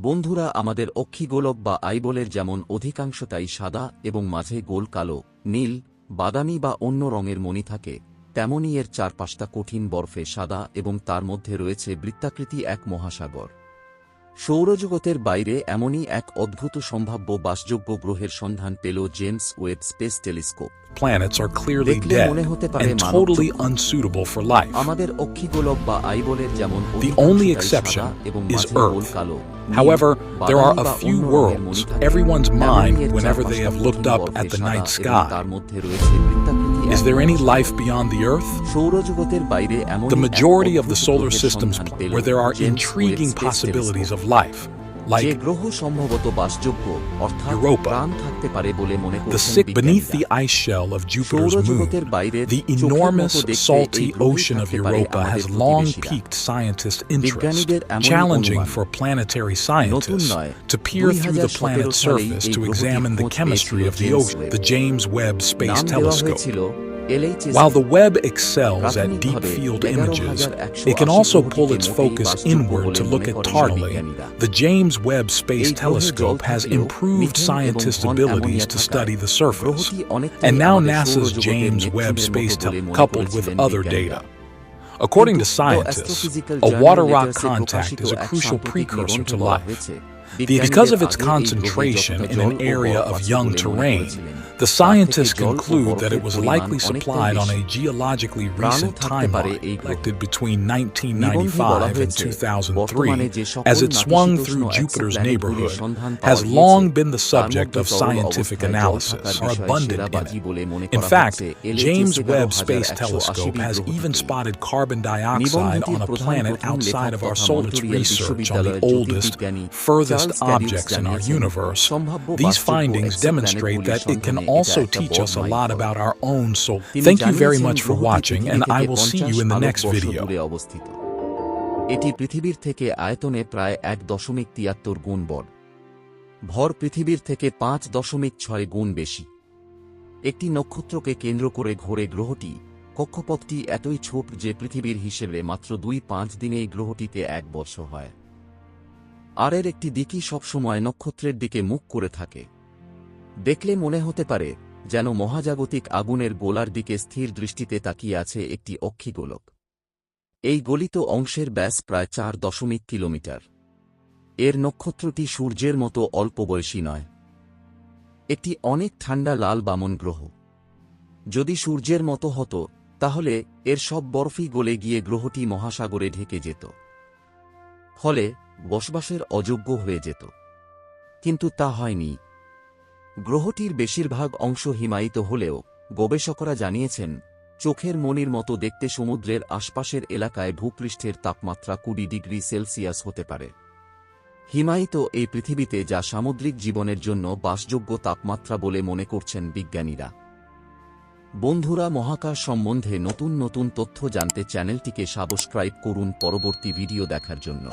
বন্ধুরা, আমাদের অক্ষিগোলক বা আইবলের যেমন অধিকাংশটাই সাদা এবং মাঝে গোল কালো, নীল, বাদামি বা অন্য রঙের মণি থাকে, তেমনই এর চারপাশটা কঠিন বরফে সাদা এবং তার মধ্যে রয়েছে বৃত্তাকৃতি এক মহাসাগর। সৌরজগতের বাইরে এমনই এক অদ্ভুত সম্ভাব্য বাসযোগ্য গ্রহের সন্ধান পেল James Webb space telescope. Planets are clearly dead and totally unsuitable for life. আমাদের অক্ষিগোলক বা আইবলের যেমন The only exception is Earth. However, there are a few worlds everyone's mind whenever they have looked up at the night sky. Is there any life beyond the Earth? The majority of the solar systems where there are intriguing possibilities of life, like Europa, the sick beneath the ice shell of Jupiter's moon. The enormous salty ocean of Europa has long piqued scientists' interest, challenging for planetary scientists to peer through the planet's surface to examine the chemistry of the ocean. The James Webb Space Telescope. While the Webb excels at deep-field images, it can also pull its focus inward to look at Tartly. The James Webb Space Telescope has improved scientists' abilities to study the surface, and now NASA's James Webb Space Telescope, coupled with other data. According to scientists, a water rock contact is a crucial precursor to life. Because of its concentration in an area of young terrain, the scientists conclude that it was likely supplied on a geologically recent timeline collected between 1995 and 2003, as it swung through Jupiter's neighborhood, has long been the subject of scientific analysis, or abundant in it. In fact, James Webb Space Telescope has even spotted carbon dioxide on a planet outside of our solar system. Research on the oldest, furthest objects in our universe. These findings demonstrate that it can also teach us a lot about our own soul. Thank you very much for watching, and I will see you in the next video. এটি পৃথিবীর থেকে আয়তনে প্রায় 1.73 গুণ বড়। ভর পৃথিবীর থেকে 5.6 গুণ বেশি। একটি নক্ষত্রকে কেন্দ্র করে ঘোরে গ্রহটি। কক্ষপথটি এতই ছোট যে পৃথিবীর হিসেবে মাত্র 2-5 দিনেই গ্রহটিতে 1 বছর হয়। আর এর একটি দিকই সবসময় নক্ষত্রের দিকে মুখ করে থাকে। দেখলে মনে হতে পারে যেন মহাজাগতিক আগুনের গোলার দিকে স্থির দৃষ্টিতে তাকিয়ে আছে একটি অক্ষিগোলক। এই গলিত অংশের ব্যাস প্রায় 4 কিলোমিটার। এর নক্ষত্রটি সূর্যের মতো অল্প বয়সী নয়। একটি অনেক ঠান্ডা লাল বামন গ্রহ। যদি সূর্যের মতো হতো তাহলে এর সব বরফই গলে গিয়ে গ্রহটি মহাসাগরে ঢেকে যেত, ফলে বসবাসের অযোগ্য হয়ে যেত। কিন্তু তা হয়নি। গ্রহটির বেশিরভাগ অংশ হিমায়িত হলেও গবেষকরা জানিয়েছেন চোখের মণির মতো দেখতে সমুদ্রের আশপাশের এলাকায় ভূপৃষ্ঠের তাপমাত্রা 20 ডিগ্রি সেলসিয়াস হতে পারে। হিমায়িত এই পৃথিবীতে যা সামুদ্রিক জীবনের জন্য বাসযোগ্য তাপমাত্রা বলে মনে করছেন বিজ্ঞানীরা। বন্ধুরা, মহাকাশ সম্বন্ধে নতুন নতুন তথ্য জানতে চ্যানেলটিকে সাবস্ক্রাইব করুন পরবর্তী ভিডিও দেখার জন্য।